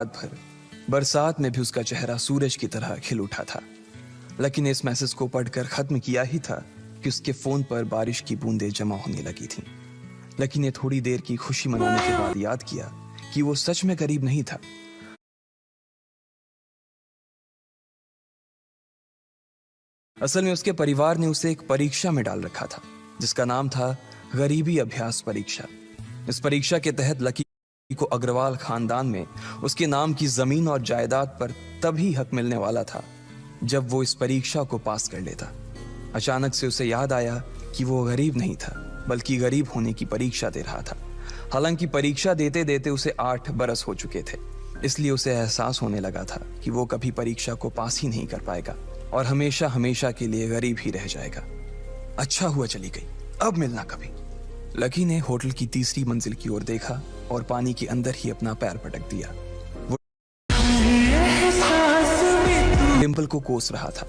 रात भर बरसात में भी उसका चेहरा सूरज की तरह खिल उठा था। लकी ने इस मैसेज को पढ़कर खत्म किया ही था कि उसके फोन पर बारिश की बूंदें जमा होने लगी थीं। लकी ने थोड़ी देर की खुशी मनाने के बाद याद किया कि वो सच में करीब नहीं था। असल में उसके परिवार ने उसे एक परीक्षा में डाल रखा था जिसका नाम था गरीबी अभ्यास परीक्षा। इस परीक्षा के तहत लकी को अग्रवाल खानदान में उसके नाम की जमीन और जायदाद पर तभी हक मिलने वाला था जब वो इस परीक्षा को पास कर लेता। अचानक से उसे याद आया कि वो गरीब नहीं था बल्कि गरीब होने की परीक्षा दे रहा था। हालांकि परीक्षा देते देते उसे 8 बरस हो चुके थे, इसलिए उसे एहसास होने लगा था कि वो कभी परीक्षा को पास ही नहीं कर पाएगा और हमेशा हमेशा के लिए गरीब ही रह जाएगा। अच्छा हुआ चली गई, अब मिलना कभी। लकी ने होटल की तीसरी मंजिल की ओर देखा और पानी के अंदर ही अपना पैर पटक दिया। वो डिम्पल को कोस रहा था।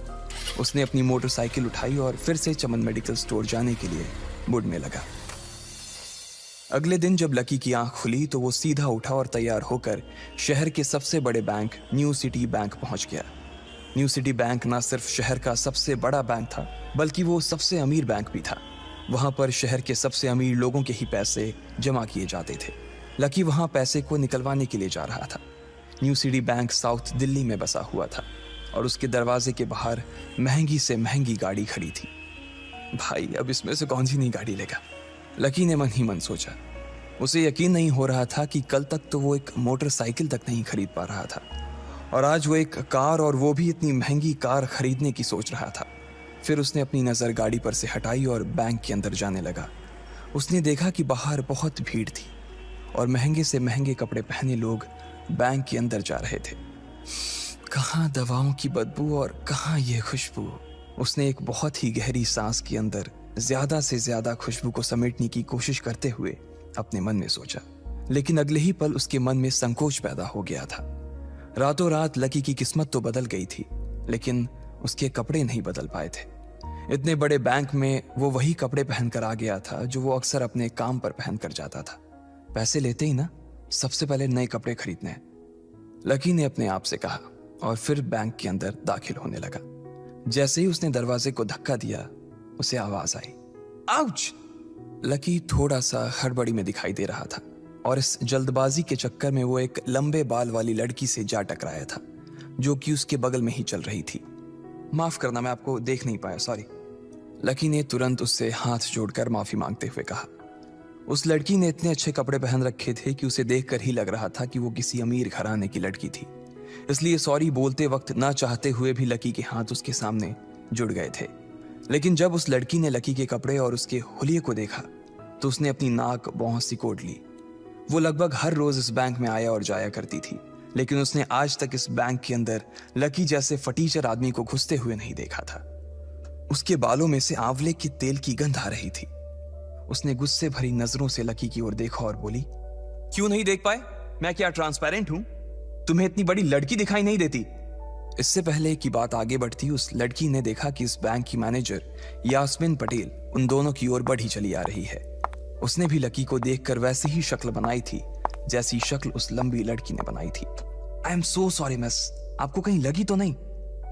उसने अपनी मोटरसाइकिल उठाई और फिर से चमन मेडिकल स्टोर जाने के लिए मुड़ने लगा। अगले दिन जब लकी की आंख खुली तो वो सीधा उठा और तैयार होकर शहर के सबसे बड़े बैंक न्यू सिटी बैंक पहुंच गया। न्यू सिटी बैंक न सिर्फ शहर का सबसे बड़ा बैंक था बल्कि वो सबसे अमीर बैंक भी था। वहां पर शहर के सबसे अमीर लोगों के ही पैसे जमा किए जाते थे। लकी वहां पैसे को निकलवाने के लिए जा रहा था। New city bank south Delhi में बसा हुआ था और उसके दरवाजे के बाहर महंगी से महंगी गाड़ी खड़ी थी। भाई, अब इसमें से कौन सी नई गाड़ी लेगा, लकी ने मन ही मन सोचा। उसे यकीन नहीं हो रहा था कि कल तक तो वो एक मोटरसाइकिल तक नहीं खरीद पा रहा था और आज वो एक कार, और वो भी इतनी महंगी कार खरीदने की सोच रहा था। फिर उसने अपनी नज़र गाड़ी पर से हटाई और बैंक के अंदर जाने लगा। उसने देखा कि बाहर बहुत भीड़ थी और महंगे से महंगे कपड़े पहने लोग बैंक के अंदर जा रहे थे। कहाँ दवाओं की बदबू और कहाँ ये खुशबू। उसने एक बहुत ही गहरी सांस के अंदर ज्यादा से ज्यादा खुशबू को समेटने की कोशिश करते हुए अपने मन में सोचा, लेकिन अगले ही पल उसके मन में संकोच पैदा हो गया था। रातों रात लकी की किस्मत तो बदल गई थी, लेकिन उसके कपड़े नहीं बदल पाए थे। इतने बड़े बैंक में वो वही कपड़े पहनकर आ गया था जो वो अक्सर अपने काम पर पहनकर जाता था। पैसे लेते ही ना सबसे पहले नए कपड़े खरीदने हैं, लकी ने अपने आप से कहा और फिर बैंक के अंदर दाखिल होने लगा। जैसे ही उसने दरवाजे को धक्का दिया, उसे आवाज आई, आउच! लकी थोड़ा सा हड़बड़ी में दिखाई दे रहा था और इस जल्दबाजी के चक्कर में वो एक लंबे बाल वाली लड़की से जा टकराया था जो कि उसके बगल में ही चल रही थी। माफ करना, मैं आपको देख नहीं पाया, सॉरी। लकी ने तुरंत उससे हाथ जोड़कर माफी मांगते हुए कहा। उस लड़की ने इतने अच्छे कपड़े पहन रखे थे कि उसे देखकर ही लग रहा था कि वो किसी अमीर घराने की लड़की थी, इसलिए सॉरी बोलते वक्त ना चाहते हुए भी लकी के हाथ उसके सामने जुड़ गए थे। लेकिन जब उस लड़की ने लकी के कपड़े और उसके हुलिये को देखा तो उसने अपनी नाक भौं सिकोड़ ली। वो लगभग हर रोज इस बैंक में आया और जाया करती थी, लेकिन उसने आज तक इस बैंक के अंदर लकी जैसे फटीचर आदमी को घुसते हुए नहीं देखा था। उसके बालों में से आंवले के तेल की गंध आ रही थी। उसने गुस्से भरी नजरों से लकी की ओर देखा और बोली, क्यों नहीं देख पाए? मैं क्या ट्रांसपेरेंट हूं? तुम्हें इतनी बड़ी लड़की दिखाई नहीं देती? इससे पहले कि बात आगे बढ़ती, उस लड़की ने देखा कि इस बैंक की मैनेजर यास्मीन पटेल उन दोनों की ओर बढ़ी चली आ रही है। उसने भी लकी को देखकर वैसी ही शक्ल बनाई थी जैसी शक्ल उस लंबी लड़की ने बनाई थी। I am so sorry miss, आपको कहीं लगी तो नहीं?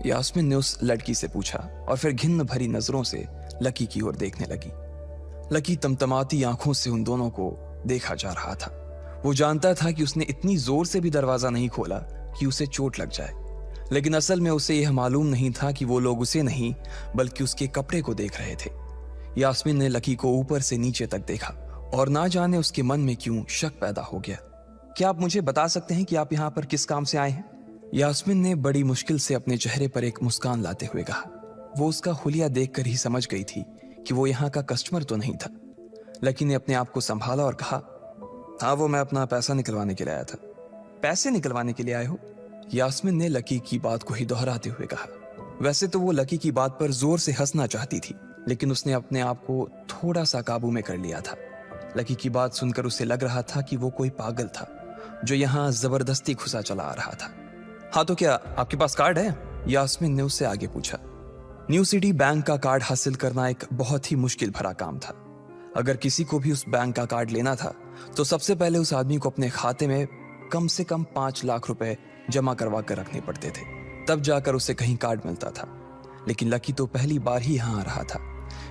यास्मीन ने उस लड़की से पूछा और फिर घिन्न भरी नजरों से लकी की ओर देखने लगी। लकी तमतमाती आंखों से उन दोनों को देखा जा रहा था। वो जानता था कि उसने इतनी जोर से भी दरवाजा नहीं खोला कि उसे चोट लग जाए, लेकिन असल में उसे यह मालूम नहीं था कि वो लोग उसे नहीं बल्कि उसके कपड़े को देख रहे थे। यास्मीन ने लकी को ऊपर से नीचे तक देखा और ना जाने उसके मन में क्यों शक पैदा हो गया। क्या आप मुझे बता सकते हैं कि आप यहाँ पर किस काम से आए हैं? यास्मीन ने बड़ी मुश्किल से अपने चेहरे पर एक मुस्कान लाते हुए कहा। वो उसका हुलिया देखकर ही समझ गई थी कि वो यहाँ का कस्टमर तो नहीं था। लकी ने अपने आप को संभाला और कहा, हाँ, वो मैं अपना पैसा निकलवाने के लिए आया था। पैसे निकलवाने के लिए आए हो? यास्मीन ने लकी की बात को ही दोहराते हुए कहा। वैसे तो वो लकी की बात पर जोर से हंसना चाहती थी, लेकिन उसने अपने आप को थोड़ा सा काबू में कर लिया था। लकी की बात सुनकर उसे लग रहा था कि वो कोई पागल था जो यहाँ जबरदस्ती घुसा चला आ रहा था। हाँ, तो क्या आपके पास कार्ड है? यास्मीन ने उससे आगे पूछा। न्यू सिटी बैंक का कार्ड हासिल करना एक बहुत ही मुश्किल भरा काम था। अगर किसी को भी उस बैंक का कार्ड लेना था तो सबसे पहले उस आदमी को अपने खाते में कम से कम 5 लाख रुपए जमा करवा कर रखने पड़ते थे, तब जाकर उसे कहीं कार्ड मिलता था। लेकिन लकी तो पहली बार ही यहाँ आ रहा था,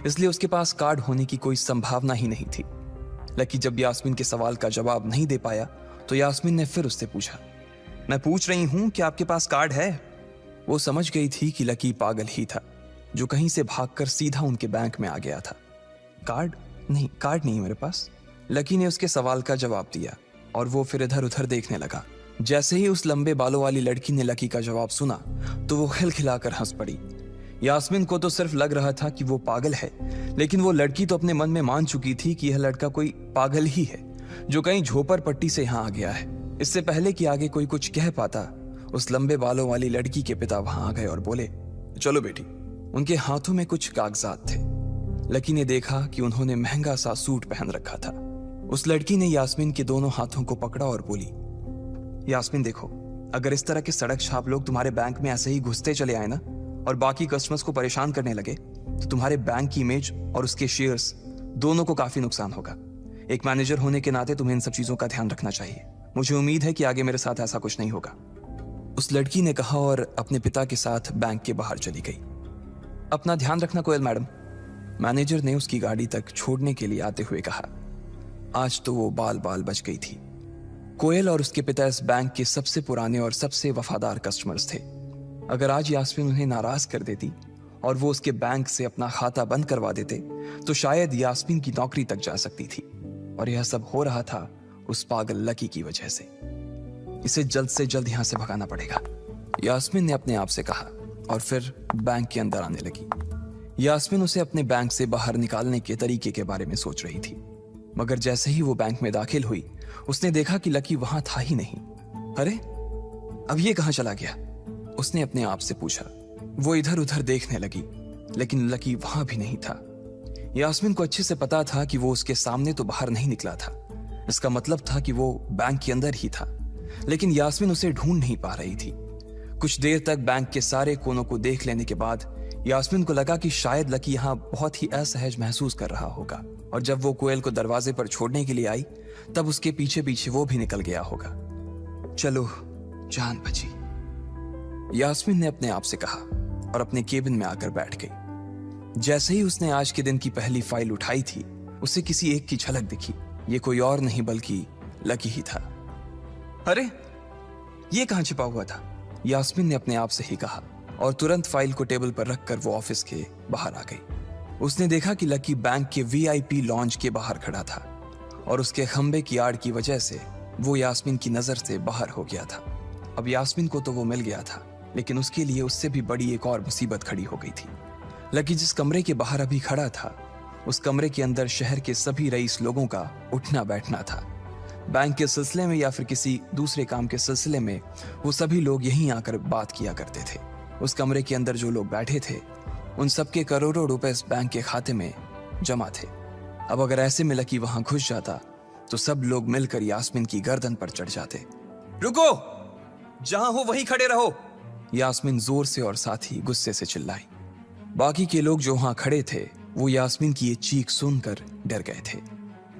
इसलिए उसके पास कार्ड होने की कोई संभावना ही नहीं थी। लकी जब यास्मीन के सवाल का जवाब नहीं दे पाया तो यास्मीन ने फिर उससे पूछा, मैं पूछ रही हूं कि आपके पास कार्ड है? वो समझ गई थी कि लकी पागल ही था, जो कहीं से भागकर सीधा उनके बैंक में आ गया था। कार्ड नहीं मेरे पास। लकी ने उसके सवाल का जवाब दिया और वो फिर इधर उधर देखने लगा। जैसे ही उस लंबे बालों वाली लड़की ने लकी का जवाब सुना तो वो खिलखिलाकर हंस पड़ी। यास्मीन को तो सिर्फ लग रहा था कि वो पागल है, लेकिन वो लड़की तो अपने मन में मान चुकी थी कि यह लड़का कोई पागल ही है जो कहीं झोपड़ पट्टी से यहाँ आ गया है। इससे पहले कि आगे कोई कुछ कह पाता, उस लंबे बालों वाली लड़की के पिता वहां आ गए और बोले, चलो बेटी। उनके हाथों में कुछ कागजात थे। लकी ने देखा कि उन्होंने महंगा सा सूट पहन रखा था। उस लड़की ने यास्मीन के दोनों हाथों को पकड़ा और बोली, यास्मीन देखो, अगर इस तरह के सड़क छाप लोग तुम्हारे बैंक में ऐसे ही घुसते चले आए ना और बाकी कस्टमर्स को परेशान करने लगे तो तुम्हारे बैंक की इमेज और उसके शेयर्स दोनों को काफी नुकसान होगा। एक मैनेजर होने के नाते तुम्हें इन सब चीजों का ध्यान रखना चाहिए। मुझे उम्मीद है कि आगे मेरे साथ ऐसा कुछ नहीं होगा। उस लड़की ने कहा और अपने पिता के साथ बैंक के बाहर चली गई। अपना ध्यान रखना कोयल मैडम, मैनेजर ने उसकी गाड़ी तक छोड़ने के लिए आते हुए कहा। आज तो वो बाल बाल बच गई थी। कोयल और उसके पिता इस बैंक के सबसे पुराने और सबसे वफादार कस्टमर्स थे। अगर आज यास्मीन उन्हें नाराज कर देती और वो उसके बैंक से अपना खाता बंद करवा देते तो शायद यास्मीन की नौकरी तक जा सकती थी। और यह सब हो रहा था उस पागल लकी की वजह से। इसे जल्द से जल्द यहां से भगाना पड़ेगा, यास्मीन ने अपने आप से कहा और फिर बैंक के अंदर आने लगी। यास्मीन उसे अपने बैंक से बाहर निकालने के तरीके के बारे में सोच रही थी, मगर जैसे ही वो बैंक में दाखिल हुई उसने देखा कि लकी वहां था ही नहीं। अरे अब ये कहां चला गया, उसने अपने आप से पूछा। वो इधर उधर देखने लगी, लेकिन लकी वहां भी नहीं था। यास्मीन को अच्छे से पता था कि वो उसके सामने तो बाहर नहीं निकला था। इसका मतलब था कि वो बैंक के अंदर ही था, लेकिन यास्मीन उसे ढूंढ नहीं पा रही थी। कुछ देर तक बैंक के सारे कोनों को देख लेने के बाद यास्मीन को लगा कि शायद लकी यहाँ बहुत ही असहज महसूस कर रहा होगा, और जब वो कोयल को दरवाजे पर छोड़ने के लिए आई तब उसके पीछे पीछे वो भी निकल गया होगा। चलो जान बची, यास्मीन ने अपने आप से कहा और अपने केबिन में आकर बैठ गई। जैसे ही उसने आज के दिन की पहली फाइल उठाई थी उसे किसी एक की झलक दिखी। ये कोई और नहीं बल्कि लकी ही था। अरे ये कहां छिपा हुआ था, यास्मीन ने अपने आप से ही कहा और तुरंत फाइल को टेबल पर रखकर वो ऑफिस के बाहर आ गई। उसने देखा कि लकी बैंक के वीआईपी लॉन्ज के बाहर खड़ा था और उसके खंबे की आड़ की वजह से वो यास्मीन की नजर से बाहर हो गया था। अब यास्मीन को तो वो मिल गया था, लेकिन उसके लिए उससे भी बड़ी एक और मुसीबत खड़ी हो गई थी। लकी जिस कमरे के बाहर अभी खड़ा था उस कमरे के अंदर शहर के सभी रईस लोगों का उठना बैठना था। बैंक के सिलसिले में या फिर किसी दूसरे काम के सिलसिले में वो सभी लोग यहीं आकर बात किया करते थे। उस कमरे के अंदर जो लोग बैठे थे उन सबके करोड़ों रुपए इस बैंक के खाते में जमा थे। अब अगर ऐसे में लकी वहां घुस जाता तो सब लोग मिलकर यास्मीन की गर्दन पर चढ़ जाते। रुको, जहां हो वहीं खड़े रहो, यास्मीन जोर से और साथ ही गुस्से से चिल्लाई। बाकी के लोग जो वहां खड़े थे वो यास्मीन की ये चीख सुनकर डर गए थे।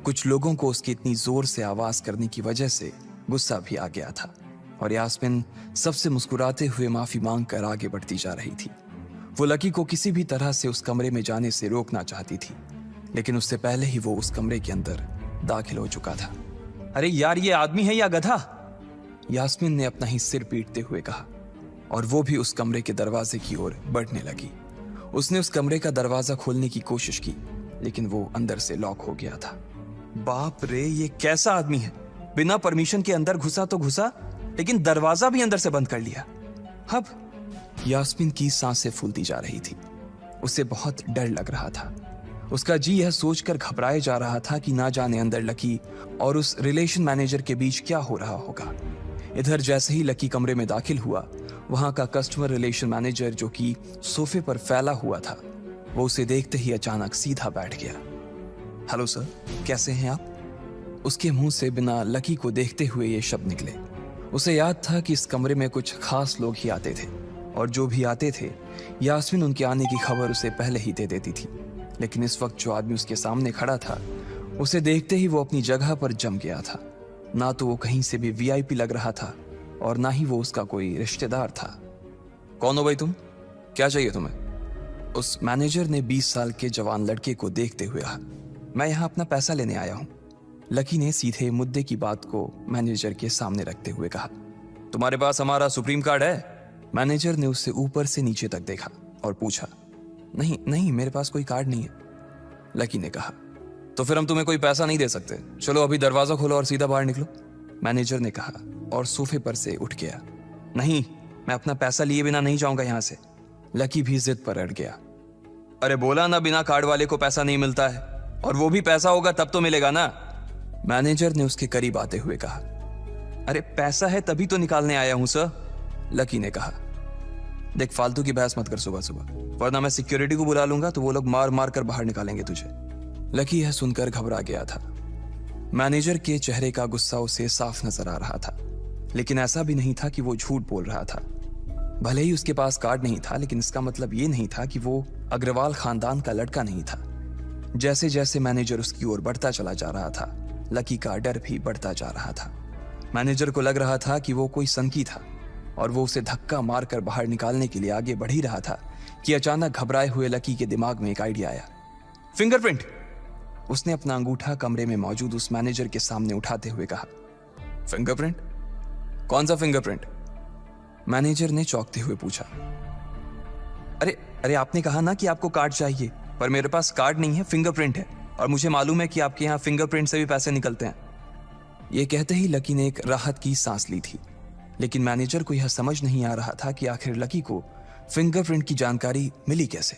कुछ लोगों को उसकी इतनी जोर से आवाज करने की वजह से गुस्सा भी आ गया था और यास्मीन सबसे मुस्कुराते हुए माफी मांगकर आगे बढ़ती जा रही थी। वो लकी को किसी भी तरह से उस कमरे में जाने से रोकना चाहती थी, लेकिन उससे पहले ही वो उस कमरे के अंदर दाखिल हो चुका था। अरे यार, ये आदमी है या गधा, यास्मीन ने अपना ही सिर पीटते हुए कहा और वो भी उस कमरे के दरवाजे की ओर बढ़ने लगी। उसने उस कमरे का दरवाजा खोलने की कोशिश की, लेकिन वो अंदर से लॉक हो गया था। बाप रे, ये कैसा आदमी है, बिना परमिशन के अंदर घुसा तो घुसा, लेकिन दरवाजा भी अंदर से बंद कर लिया। अब यास्मीन की सांसें फूलती जा रही थी। उसे बहुत डर लग रहा था। उसका जी यह सोचकर घबराए जा रहा था कि ना जाने अंदर लकी और उस रिलेशन मैनेजर के बीच क्या हो रहा होगा। इधर जैसे ही लकी कमरे में दाखिल हुआ, वहां का कस्टमर रिलेशन मैनेजर जो कि सोफे पर फैला हुआ था, वो उसे देखते ही अचानक सीधा बैठ गया। हेलो सर, कैसे हैं आप? उसके मुंह से बिना लकी को देखते हुए ये शब्द निकले। उसे याद था कि इस कमरे में कुछ खास लोग ही आते थे और जो भी आते थे यास्मीन उनके आने की खबर उसे पहले ही दे देती थी। लेकिन इस वक्त जो आदमी उसके सामने खड़ा था, उसे देखते ही वो अपनी जगह पर जम गया था। ना तो वो कहीं से भी वीआईपी लग रहा था और ना ही वो उसका कोई रिश्तेदार था। कौन हो भाई तुम? क्या चाहिए तुम्हें? उस मैनेजर ने 20 साल के जवान लड़के को देखते हुए कहा। मैं यहाँ अपना पैसा लेने आया हूँ। लकी ने सीधे मुद्दे की बात को मैनेजर के सामने रखते हुए कहा। तुम्हारे पास हमारा सुप्रीम कार्ड है? मैनेजर ने उससे ऊपर से नीचे तक देखा और पूछा। नहीं नहीं, मेरे पास कोई कार्ड नहीं है, लकी ने कहा। तो फिर हम तुम्हें कोई पैसा नहीं दे सकते। चलो अभी दरवाजा खोलो और सीधा बाहर निकलो, मैनेजर ने कहा और सोफे पर से उठ गया। नहीं, मैं अपना पैसा लिए बिना नहीं जाऊंगा यहां से, लकी भी जिद पर अड़ गया। अरे बोला ना, बिना कार्ड वाले को पैसा नहीं मिलता है, और वो भी पैसा होगा तब तो मिलेगा ना, मैनेजर ने उसके करीब आते हुए कहा। अरे पैसा है तभी तो निकालने आया हूं सर, लकी ने कहा। देख, फालतू की बहस मत कर सुबह सुबह, वरना मैं सिक्योरिटी को बुला लूंगा तो वो लोग मार मार कर बाहर निकालेंगे तुझे। लकी यह सुनकर घबरा गया था। मैनेजर के चेहरे का गुस्सा उसे साफ नजर आ रहा था, लेकिन ऐसा भी नहीं था कि वो झूठ बोल रहा था। भले ही उसके पास कार्ड नहीं था, लेकिन इसका मतलब ये नहीं था कि वो अग्रवाल खानदान का लड़का नहीं था। जैसे जैसे मैनेजर उसकी ओर बढ़ता चला जा रहा था, लकी का डर भी बढ़ता जा रहा था। मैनेजर को लग रहा था कि वो कोई संकी था और वो उसे धक्का मारकर बाहर निकालने के लिए आगे बढ़ ही रहा था कि अचानक घबराए हुए लकी के दिमाग में एक आइडिया आया। फिंगरप्रिंट! उसने अपना अंगूठा कमरे में मौजूद उस मैनेजर के सामने उठाते हुए कहा। फिंगरप्रिंट? कौन सा फिंगरप्रिंट? मैनेजर ने चौंकते हुए पूछा। अरे अरे, आपने कहा ना कि आपको कार्ड चाहिए, पर मेरे पास कार्ड नहीं है, फिंगरप्रिंट है, और मुझे मालूम है कि आपके यहाँ फिंगरप्रिंट से भी पैसे निकलते हैं। यह कहते ही लकी ने एक राहत की सांस ली थी, लेकिन मैनेजर को यह समझ नहीं आ रहा था कि आखिर लकी को फिंगरप्रिंट की जानकारी मिली कैसे।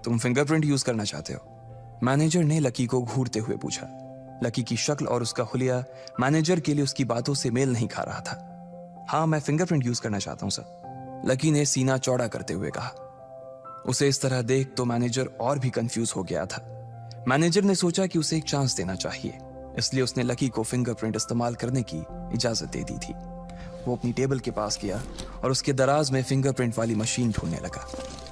तुम फिंगरप्रिंट यूज करना चाहते हो? मैनेजर ने लकी को घूरते हुए पूछा। लकी की शक्ल और उसका हुलिया मैनेजर के लिए उसकी बातों से मेल नहीं खा रहा था। हाँ, मैं फिंगरप्रिंट यूज करना चाहता हूं सर, लकी ने सीना चौड़ा करते हुए कहा। उसे इस तरह देख तो मैनेजर और भी कंफ्यूज हो गया था। मैनेजर ने सोचा कि उसे एक चांस देना चाहिए, इसलिए उसने लकी को फिंगरप्रिंट इस्तेमाल करने की इजाजत दे दी थी। वो अपनी टेबल के पास गया और उसके दराज में फिंगरप्रिंट वाली मशीन ढूंढने लगा।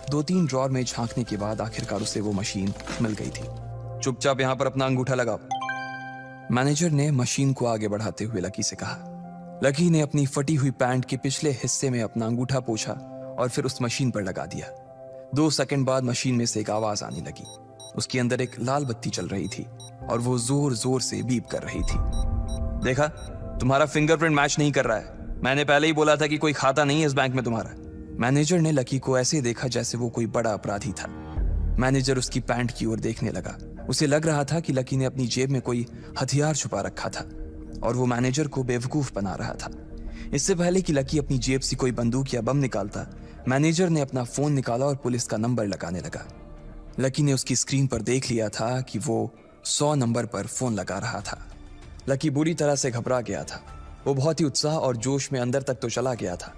2-3 ड्रॉर में झांकने के बाद आखिरकार उसे वो मशीन मिल गई थी। चुपचाप यहां पर अपना अंगूठा लगाओ, मैनेजर ने मशीन को आगे बढ़ाते हुए लकी से कहा। लकी ने अपनी फटी हुई पैंट के पिछले हिस्से में अपना अंगूठा पोंछा और फिर उस मशीन पर लगा दिया। 2 सेकंड बाद मशीन में से एक आवाज आने लगी। उसके अंदर एक लाल बत्ती चल रही थी और वो जोर जोर से बीप कर रही थी। देखा, तुम्हारा फिंगरप्रिंट मैच नहीं कर रहा है। मैंने पहले ही बोला था कि कोई खाता नहीं है इस बैंक में तुम्हारा। मैनेजर ने लकी को ऐसे देखा जैसे वो कोई बड़ा अपराधी था। मैनेजर उसकी पैंट की ओर देखने लगा। उसे लग रहा था कि लकी ने अपनी जेब में कोई हथियार छुपा रखा था और वो मैनेजर को बेवकूफ बना रहा था। इससे पहले कि लकी अपनी जेब से कोई बंदूक या बम निकालता, मैनेजर ने अपना फोन निकाला और पुलिस का नंबर लगाने लगा। लकी ने उसकी स्क्रीन पर देख लिया था कि वो 100 नंबर पर फोन लगा रहा था। लकी बुरी तरह से घबरा गया था। वो बहुत ही उत्साह और जोश में अंदर तक तो चला गया था,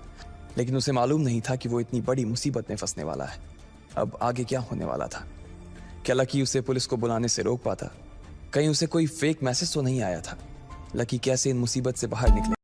लेकिन उसे मालूम नहीं था कि वो इतनी बड़ी मुसीबत में फंसने वाला है। अब आगे क्या होने वाला था? क्या लकी उसे पुलिस को बुलाने से रोक पाता? कहीं उसे कोई फेक मैसेज तो नहीं आया था? लकी कैसे इन मुसीबत से बाहर निकले?